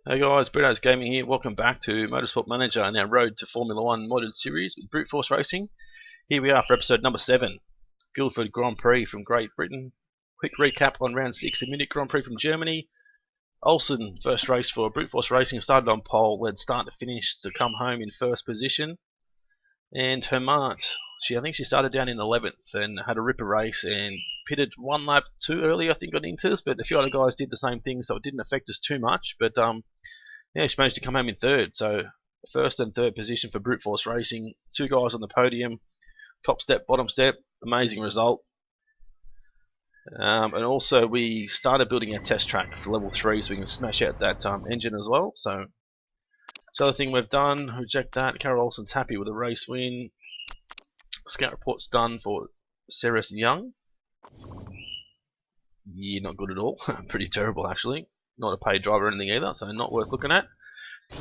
Hey guys, Brito's Gaming here. Welcome back to Motorsport Manager and our Road to Formula 1 modded series with Brute Force Racing. Here we are for episode number 7, Guildford Grand Prix from Great Britain. Quick recap on round 6, the Munich Grand Prix from Germany. Olsen, first race for Brute Force Racing, started on pole, led start to finish to come home in first position. And Hermant, I think she started down in 11th and had a ripper race and pitted one lap too early, I think, on Inters, but a few other guys did the same thing, so it didn't affect us too much. But yeah, she managed to come home in third, so first and third position for Brute Force Racing. 2 guys on the podium, top step, bottom step, amazing result. And also we started building our test track for level 3 so we can smash out that engine as well. So the other thing we've done, reject that. Carol Olsen's happy with the race win. Scout report's done for Ceres Young. Yeah, not good at all. Pretty terrible actually. Not a paid driver or anything either, so not worth looking at.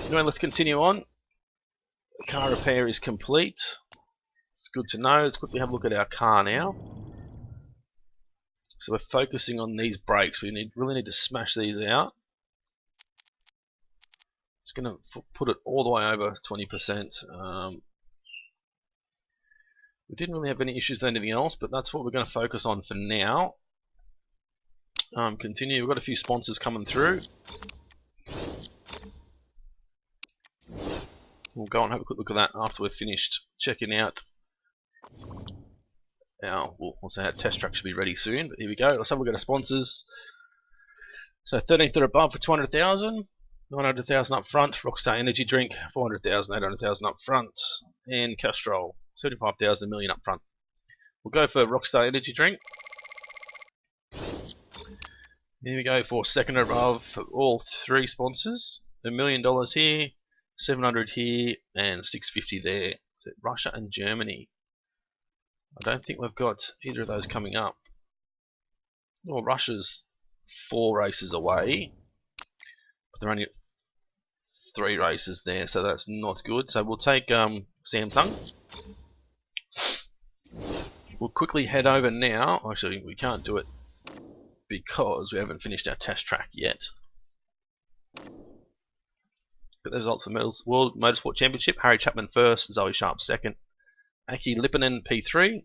Anyway, let's continue on. The car repair is complete. It's good to know. Let's quickly have a look at our car now. So we're focusing on these brakes. We really need to smash these out. Just going to put it all the way over 20%. We didn't really have any issues with anything else, but that's what we're going to focus on for now. Continue. We've got a few sponsors coming through. We'll go and have a quick look at that after we've finished checking out our, our test track should be ready soon, but here we go. Let's have a look at our sponsors. So 13th or above for 200,000, 900,000 up front. Rockstar Energy Drink, 400,000, 800,000 up front, and Castrol, 75,000 million up front. We'll go for Rockstar Energy Drink. Here we go for second or above for all 3 sponsors. $1 million here, 700 here, and 650 there. So Russia and Germany. I don't think we've got either of those coming up. Well, Russia's 4 races away, but they're only 3 races there, so that's not good. So we'll take Samsung. We'll quickly head over now. Actually, we can't do it because we haven't finished our test track yet. Got the results of the World Motorsport Championship. Harry Chapman first, Zoe Sharp second. Aki Lipinen P3.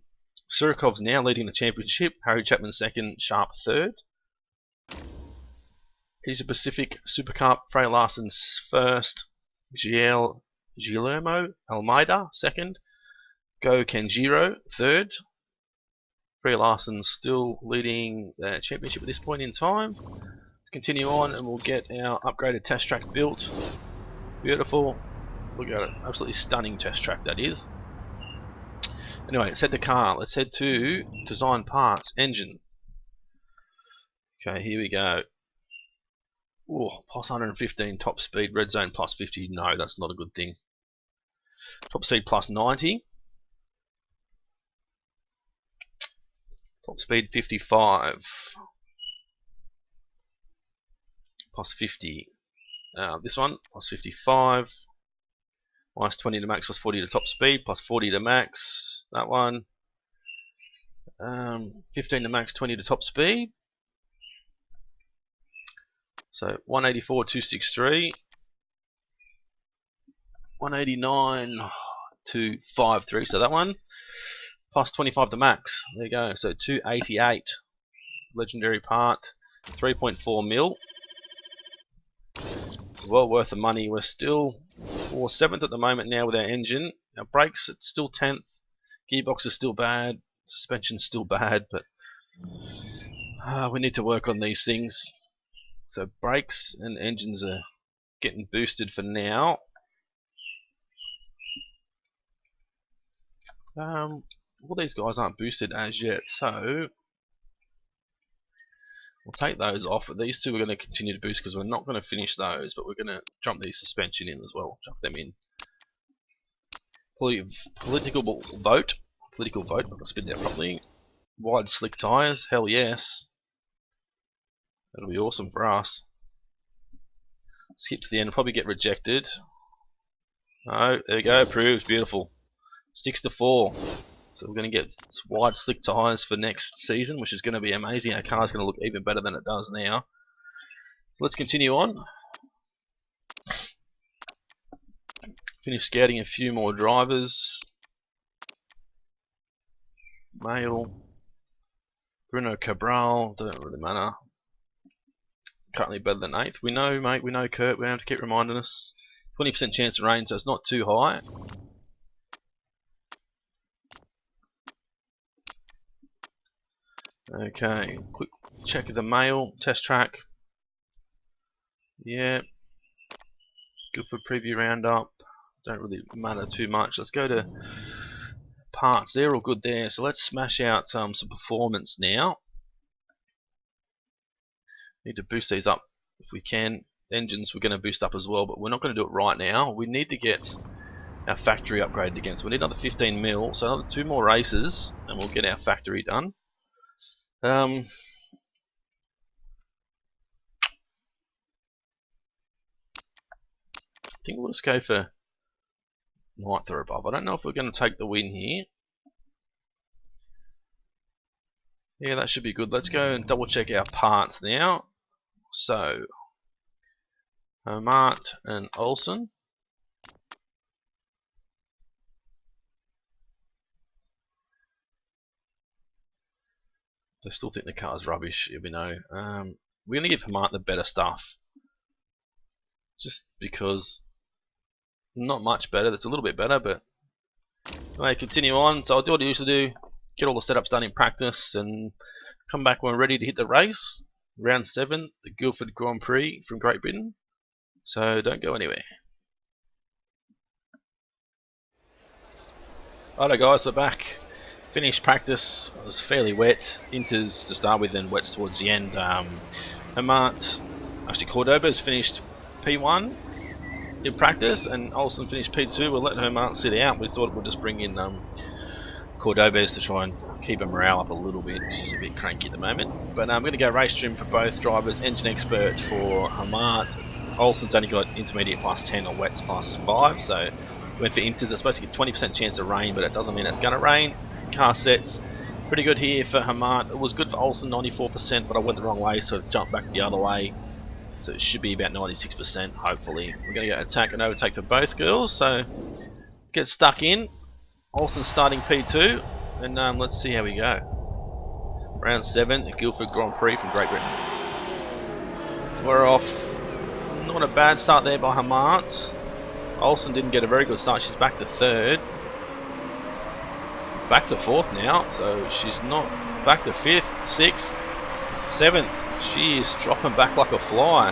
Surikov's now leading the championship. Harry Chapman second, Sharp third. Asia Pacific Super Cup. Frey Larson's first. Guillermo Almeida second. Go Kenjiro third. Frey Larson still leading the championship at this point in time. Let's continue on and we'll get our upgraded test track built. Beautiful. Look at it. Absolutely stunning test track that is. Anyway, let's head to car. Let's head to design parts, engine. Okay, here we go. Oh, plus 115 top speed, red zone plus 50. No, that's not a good thing. Top speed plus 90. Top speed 55. Plus 50. This one, plus 55. Minus 20 to max, plus 40 to top speed, plus 40 to max. That one. 15 to max, 20 to top speed. So 184, 263. 189 to 53. So that one. Plus 25 to max. There you go. So 288. Legendary part. 3.4 mil. Well worth the money. We're still 7th at the moment now with our engine. Our brakes, it's still 10th. Gearbox is still bad. Suspension's still bad, but we need to work on these things. So brakes and engines are getting boosted for now. All these guys aren't boosted as yet, so we'll take those off. These 2 we're going to continue to boost because we're not going to finish those, but we're going to jump the suspension in as well. Jump them in. Political vote. I've got to spin that properly. Wide slick tyres. Hell yes. That'll be awesome for us. Skip to the end. We'll probably get rejected. Oh, there you go. Approved. Beautiful. 6 to 4. So we're going to get wide slick tyres for next season, which is going to be amazing. Our car's going to look even better than it does now. Let's continue on. Finish scouting a few more drivers. Male. Bruno Cabral, don't really matter. Currently better than 8th. We know, mate, we know Kurt, we don't have to keep reminding us. 20% chance of rain, so it's not too high. Okay, quick check of the male test track. Yeah. Guildford preview roundup. Don't really matter too much. Let's go to parts. They're all good there. So let's smash out some performance now. Need to boost these up if we can. Engines we're going to boost up as well, but we're not going to do it right now. We need to get our factory upgraded again. So we need another 15 mil. So another 2 more races, and we'll get our factory done. I think we'll just go for 9th or above. I don't know if we're going to take the win here. Yeah, that should be good. Let's go and double check our parts now. So, Mart and Olsen. They still think the car's rubbish, we know. We're going to give Mart the better stuff. Just because, not much better, that's a little bit better, but anyway, continue on. So I'll do what I used to do, get all the setups done in practice, and come back when we're ready to hit the race. Round 7, the Guildford Grand Prix from Great Britain. So don't go anywhere. Alright guys, we're back. Finished practice. It was fairly wet. Inters to start with and wets towards the end. Hermart, actually Cordoba's finished P1 in practice, and Olsen finished P2. We'll let Hermart sit out. We thought we'd just bring in Cordoba's to try and keep her morale up a little bit. She's a bit cranky at the moment. But I'm going to go race trim for both drivers. Engine expert for Hermart. Olsen's only got intermediate +10 or wets +5, so went for inters. It's supposed to get 20% chance of rain, but it doesn't mean it's going to rain. Car sets pretty good here for Hermart. It was good for Olsen, 94%, but I went the wrong way, so it jumped back the other way. So it should be about 96%, hopefully. We're going to go attack and overtake for both girls, so get stuck in. Olsen starting P2, and let's see how we go. Round 7, the Guildford Grand Prix from Great Britain. We're off. Not a bad start there by Hermart. Olsen didn't get a very good start. She's back to 3rd. Back to 4th now, so she's not back to 5th, 6th, 7th. She is dropping back like a fly.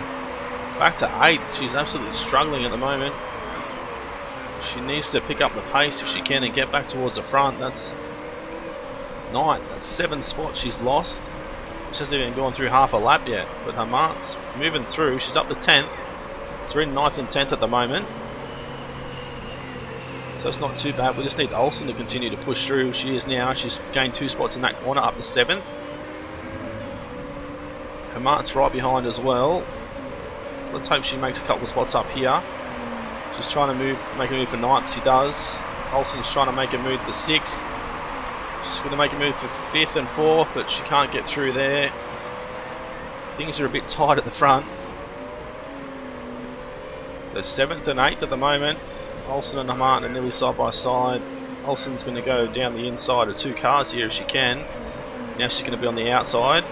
Back to 8th. She's absolutely struggling at the moment. She needs to pick up the pace if she can and get back towards the front. That's 9th. That's 7 spots she's lost. She hasn't even gone through half a lap yet. But Hermart's moving through. She's up to 10th. So we're in 9th and 10th at the moment. So it's not too bad. We just need Olsen to continue to push through. She is now. She's gained 2 spots in that corner, up to 7th. Hermart's right behind as well. Let's hope she makes a couple of spots up here. She's trying to make a move for 9th. She does. Olsen's trying to make a move for 6th. She's going to make a move for 5th and 4th, but she can't get through there. Things are a bit tight at the front. So 7th and 8th at the moment. Olsen and Hermart are nearly side by side. Olsen's going to go down the inside of 2 cars here if she can. Now she's going to be on the outside.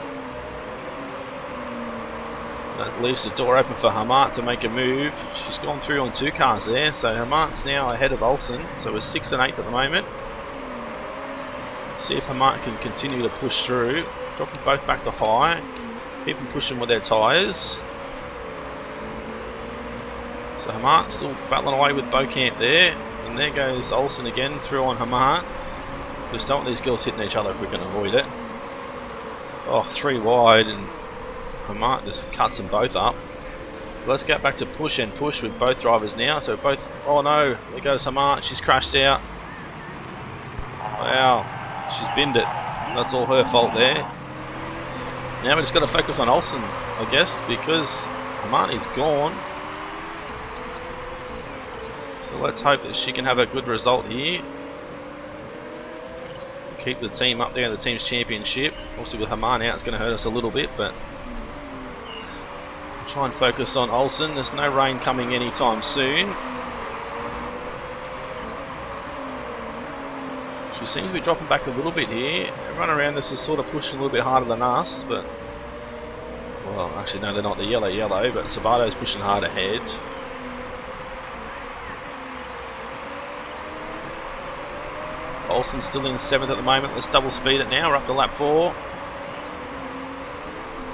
That leaves the door open for Hermart to make a move. She's gone through on 2 cars there, so Hermart's now ahead of Olsen. So we're 6th and 8th at the moment. See if Hermart can continue to push through. Drop them both back to high. Keep them pushing with their tyres. So Hermart still battling away with Beaucamp there. And there goes Olsen again through on Hermart. Just don't want these girls hitting each other if we can avoid it. Oh, 3 wide, and Hermart just cuts them both up. Let's get back to push and push with both drivers now. So both, oh no, there goes Hermart. She's crashed out. Wow, she's binned it. That's all her fault there. Now we just got to focus on Olsen, I guess, because Hermart is gone. So let's hope that she can have a good result here. Keep the team up there in the team's championship. Obviously with Hermart out, it's going to hurt us a little bit, but try and focus on Olsen. There's no rain coming anytime soon. seems to be dropping back a little bit here. Everyone around us is sort of pushing a little bit harder than us, but... Well, actually no, they're not. The yellow, but Sabato's pushing hard ahead. Olsen's still in 7th at the moment. Let's double speed it now. We're up to lap 4.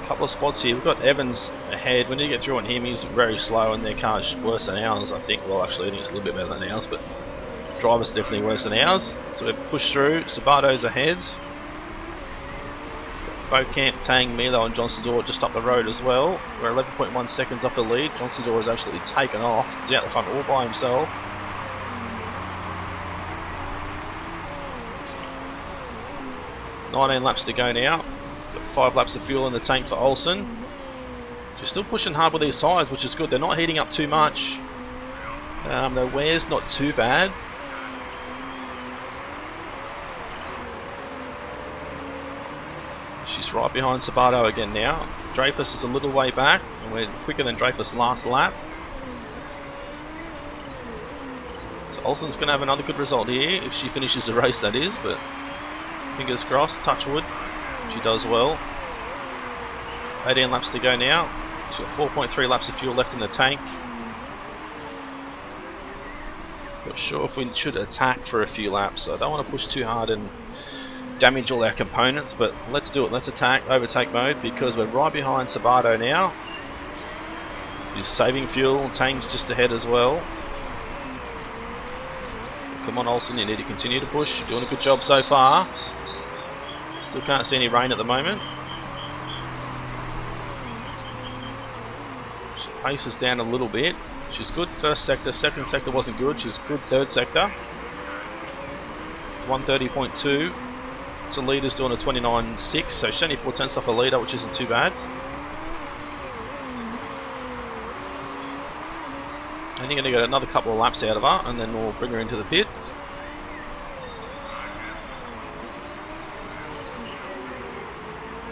A couple of spots here. We've got Evans ahead. When you get through on him, he's very slow, and their car's worse than ours, I think. Well, actually, I think it's a little bit better than ours, but driver's definitely worse than ours. So we've pushed through. Sabato's ahead. Beaucamp, Tang, Milo, and John Sador just up the road as well. We're 11.1 seconds off the lead. John Sador has absolutely taken off. He's out the front all by himself. "19 laps to go now. Got 5 laps of fuel in the tank for Olsen. She's still pushing hard with these tyres, which is good. They're not heating up too much. The wear's not too bad. She's right behind Sabato again now. Dreyfus is a little way back, and we're quicker than Dreyfus last lap. So Olsen's going to have another good result here, if she finishes the race, that is, but fingers crossed, touch wood. She does well. 18 laps to go now. She's got 4.3 laps of fuel left in the tank. Not sure if we should attack for a few laps. I don't want to push too hard and damage all our components, but let's do it. Let's attack, overtake mode, because we're right behind Sabato now. He's saving fuel. Tang's just ahead as well. Come on, Olsen, you need to continue to push. You're doing a good job so far. Still can't see any rain at the moment. She paces down a little bit. She's good first sector. Second sector wasn't good. She's good third sector. It's 130.2. So leader's doing a 29.6. So she's only 4 tenths off a leader, which isn't too bad. And you're going to get another couple of laps out of her, and then we'll bring her into the pits.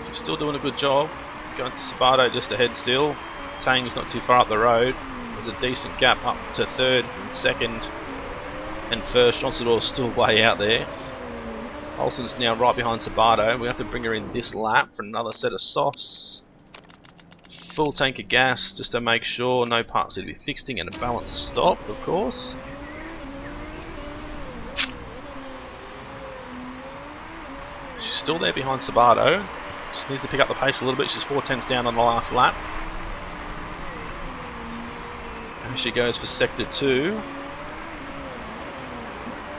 She's still doing a good job. Got Sabato just ahead still. Tang's not too far up the road. There's a decent gap up to 3rd and 2nd and 1st. Jonsador's still way out there. Olsen's now right behind Sabato. We have to bring her in this lap for another set of softs. Full tank of gas just to make sure no parts need to be fixing, and a balanced stop, of course. She's still there behind Sabato. She needs to pick up the pace a little bit. She's 4 tenths down on the last lap. And she goes for sector 2.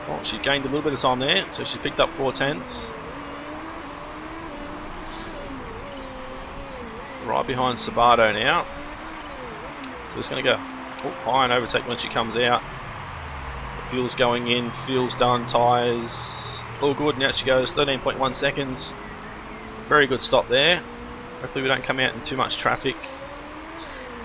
Oh, she gained a little bit of time there, so she picked up 4 tenths. Right behind Sabato now. So just going to go high and overtake when she comes out. Fuel's going in, fuel's done, tyres all good. Now she goes 13.1 seconds. Very good stop there. Hopefully we don't come out in too much traffic.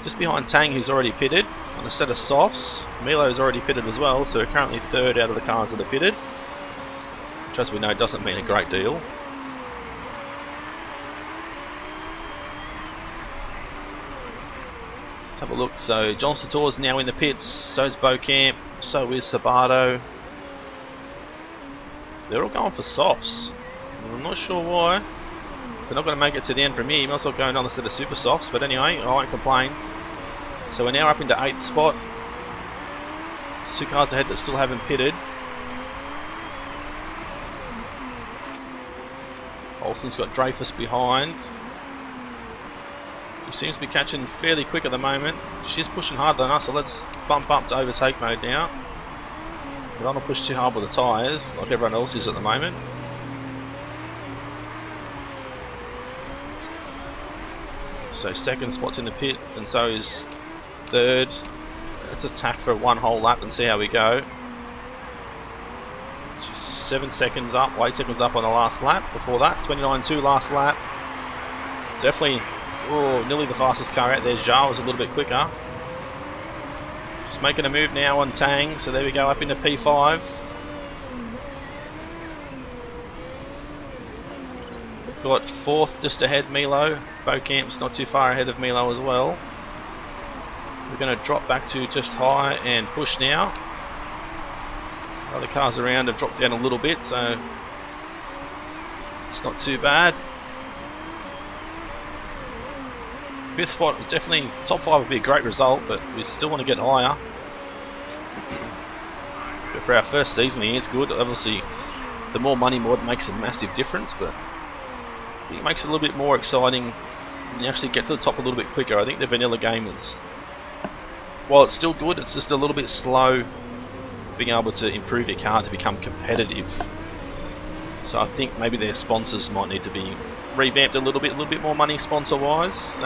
Just behind Tang, who's already pitted on a set of softs. Milo's already pitted as well, so we're currently 3rd out of the cars that are pitted, which, as we know, doesn't mean a great deal. Let's have a look. So John Sator's now in the pits, so is Beaucamp, so is Sabato. They're all going for softs. I'm not sure why. They're not going to make it to the end from here. You might as well go another set of super softs, but anyway, I won't complain. So we're now up into 8th spot. 2 cars ahead that still haven't pitted. Olsen's got Dreyfus behind. She seems to be catching fairly quick at the moment. She's pushing harder than us, so let's bump up to overtake mode now. We don't want to push too hard with the tyres, like everyone else is at the moment. So 2nd spot's in the pit, and so is 3rd. Let's attack for 1 whole lap and see how we go. She's 7 seconds up, 8 seconds up on the last lap. Before that, 29.2 last lap. Definitely, nearly the fastest car out there. Zhao was a little bit quicker. Just making a move now on Tang, so there we go, up into P5. Got 4th just ahead, Milo. Beaucamp's not too far ahead of Milo as well. We're going to drop back to just high and push now. Other cars around have dropped down a little bit, so it's not too bad. Fifth spot, definitely top 5 would be a great result, but we still want to get higher. But for our first season here, it's good. Obviously, the more money mod makes a massive difference, but it makes it a little bit more exciting and you actually get to the top a little bit quicker. I think the vanilla game is, while it's still good, it's just a little bit slow being able to improve your car to become competitive. So I think maybe their sponsors might need to be revamped a little bit more money sponsor wise.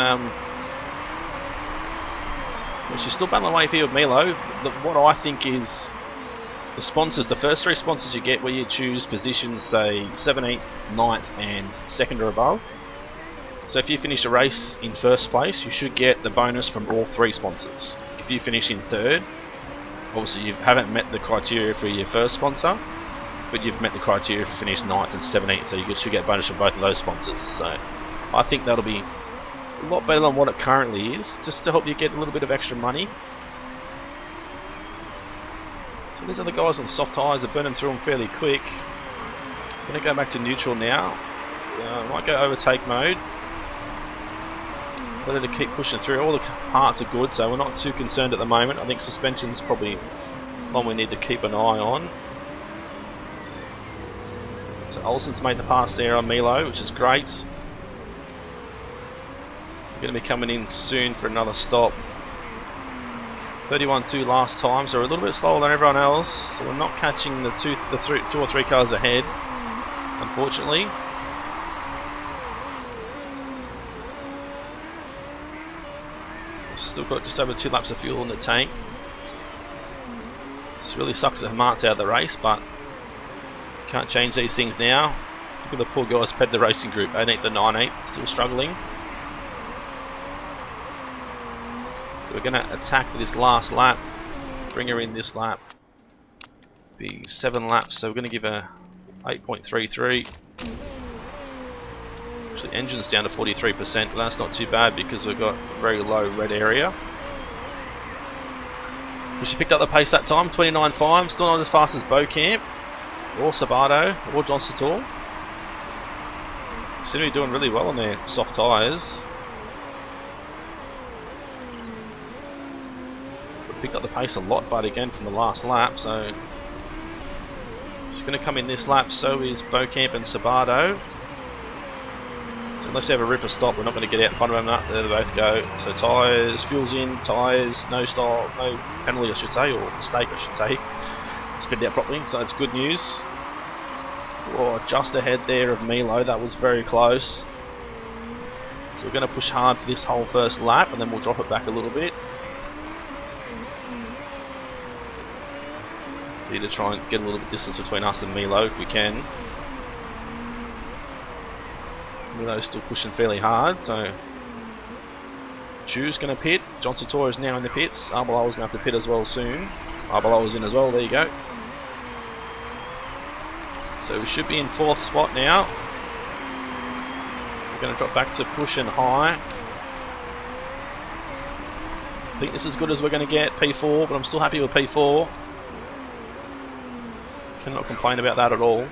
Which is still battling away here with Milo. What I think is the sponsors, the first 3 sponsors you get where you choose positions, say 7th, 9th and 2nd or above. So if you finish a race in first place, you should get the bonus from all 3 sponsors. If you finish in 3rd, obviously you haven't met the criteria for your first sponsor, but you've met the criteria for finish 9th and 17th, so you should get bonus from both of those sponsors. So I think that'll be a lot better than what it currently is, just to help you get a little bit of extra money. So these other guys on soft tyres are burning through them fairly quick. I'm going to go back to neutral now. Might go overtake mode. Better to keep pushing through. All the parts are good, so we're not too concerned at the moment. I think suspension's probably one we need to keep an eye on. So Olsen's made the pass there on Milo, which is great. We're going to be coming in soon for another stop. 31.2 last time, so we're a little bit slower than everyone else. So we're not catching the two or three cars ahead, unfortunately. We've still got just over 2 laps of fuel in the tank. This really sucks that Hamart's out of the race, but can't change these things now. Look at the poor guys ped the racing group, 18th and 19th, still struggling. So we're going to attack this last lap, bring her in this lap. It'll be 7 laps, so we're going to give her 8.33. Actually, engine's down to 43%, but that's not too bad because we've got a very low red area. She picked up the pace that time, 29.5, still not as fast as Beaucamp, or Sabato, or John Sator. Seem to be doing really well on their soft tyres. Picked up the pace a lot, but again from the last lap, so she's going to come in this lap, so is Beaucamp and Sabato. So unless they have a ripper stop, we're not going to get out in front of them. There they both go. So tyres, fuel's in, tyres, no stop, no penalty I should say, or mistake I should say. Spin out properly, so it's good news. Oh, just ahead there of Milo, that was very close. So we're going to push hard for this whole first lap, and then we'll drop it back a little bit. Need to try and get a little bit of distance between us and Milo if we can. Milo's still pushing fairly hard, so Chu's going to pit. John Sator is now in the pits. Arbeloa's going to have to pit as well soon. Arbeloa's in as well, there you go. So we should be in 4th spot now. We're going to drop back to pushing high. I think this is as good as we're going to get, P4, but I'm still happy with P4. Cannot complain about that at all.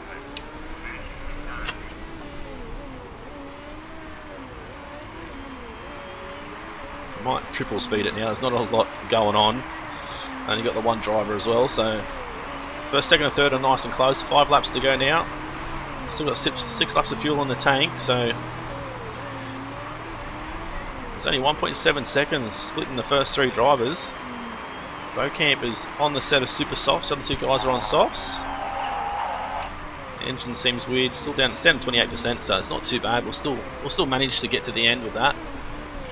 Might triple speed it now, there's not a lot going on. And you've got the one driver as well, so first, second and third are nice and close. 5 laps to go now. Still got 6 laps of fuel in the tank, so it's only 1.7 seconds splitting the first 3 drivers. Beaucamp is on the set of super softs, the other 2 guys are on softs. Engine seems weird, it's down to 28%, so it's not too bad. We'll still manage to get to the end with that.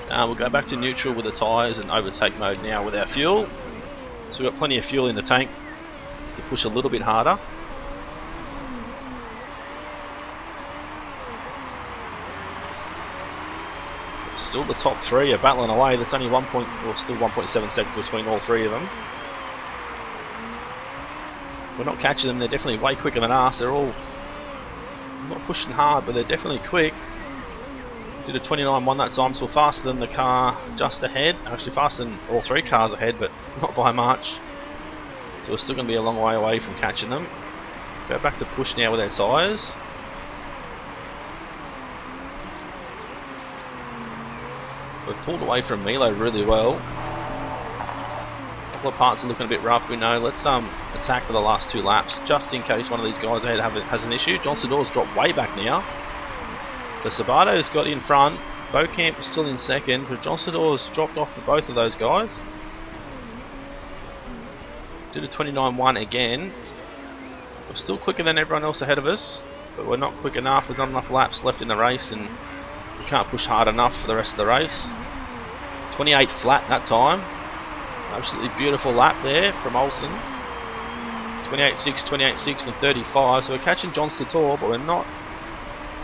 We'll go back to neutral with the tyres and overtake mode now with our fuel. So we've got plenty of fuel in the tank to push a little bit harder. Still the top 3 are battling away. That's only still 1.7 seconds between all 3 of them. We're not catching them, they're definitely way quicker than us. They're all not pushing hard, but they're definitely quick. Did a 29.1 that time, so we're faster than the car just ahead. Actually faster than all 3 cars ahead, but not by much. So we're still going to be a long way away from catching them. Go back to push now with our tyres. We've pulled away from Milo really well. A couple of parts are looking a bit rough, we know. Let's attack for the last 2 laps, just in case one of these guys ahead has an issue. John Sador's dropped way back now. So Sabato's got in front. Beaucamp is still in second, but John Sador's dropped off for both of those guys. Did a 29.1 again. We're still quicker than everyone else ahead of us, but we're not quick enough. There's not enough laps left in the race, and we can't push hard enough for the rest of the race. 28 flat that time. Absolutely beautiful lap there from Olsen. 28.6, 28.6 and 35. So we're catching John Stator, but we're not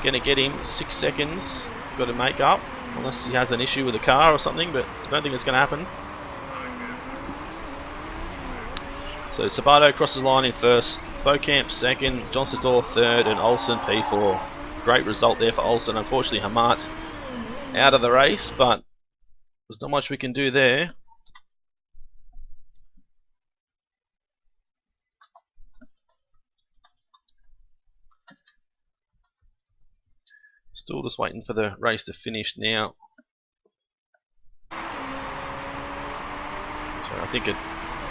going to get him. 6 seconds got to make up, unless he has an issue with the car or something, but I don't think it's going to happen. So Sabato crosses the line in first, Beaucamp second, John Stator third, and Olsen P4. Great result there for Olsen. Unfortunately, Hamat out of the race, but there's not much we can do there. Still just waiting for the race to finish now. So I think I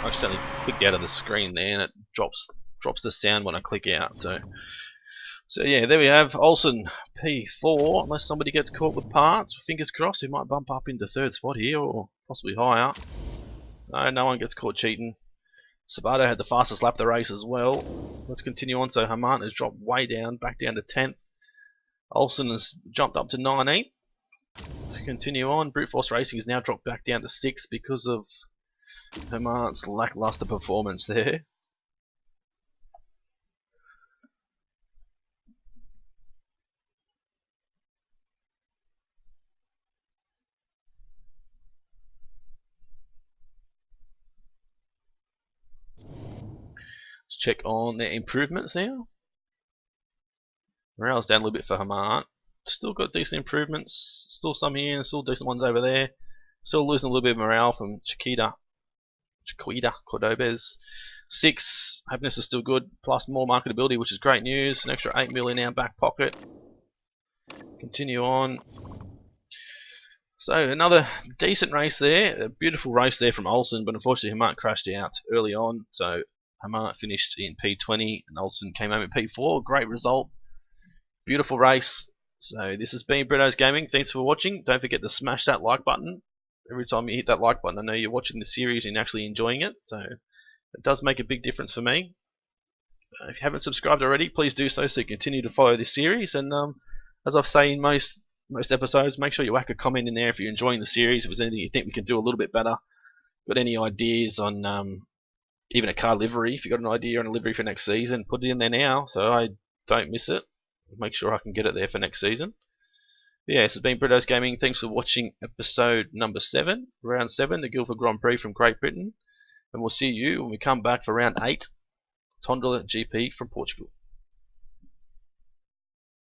accidentally clicked out of the screen there, and it drops the sound when I click out. So yeah, there we have Olsen P4. Unless somebody gets caught with parts, fingers crossed, he might bump up into 3rd spot here, or possibly higher. No one gets caught cheating. Sabato had the fastest lap of the race as well. Let's continue on. So Haman has dropped way down, back down to 10th. Olsen has jumped up to 19th. Let's continue on. Brute Force Racing has now dropped back down to 6th because of Haman's lackluster performance there. Let's check on their improvements now. Morale's down a little bit for Hamant. Still got decent improvements. Still some here, still decent ones over there. Still losing a little bit of morale from Chiquita Cordobez. 6, happiness is still good, plus more marketability, which is great news. An extra 8 million in our back pocket. Continue on. So another decent race there, a beautiful race there from Olsen, but unfortunately Hamant crashed out early on. So Hamant finished in P20 and Olsen came home in P4. Great result. Beautiful race. So this has been Brito's Gaming. Thanks for watching. Don't forget to smash that like button. Every time you hit that like button, I know you're watching the series and actually enjoying it. So it does make a big difference for me. If you haven't subscribed already, please do so you continue to follow this series. And as I've said in most episodes, make sure you whack a comment in there if you're enjoying the series. If there's anything you think we can do a little bit better. Got any ideas on even a car livery? If you've got an idea on a livery for next season, put it in there now so I don't miss it. Make sure I can get it there for next season. But yeah, this has been Brito's Gaming. Thanks for watching episode number 7, round 7, the Guildford Grand Prix from Great Britain. And we'll see you when we come back for round 8, Tondola GP from Portugal.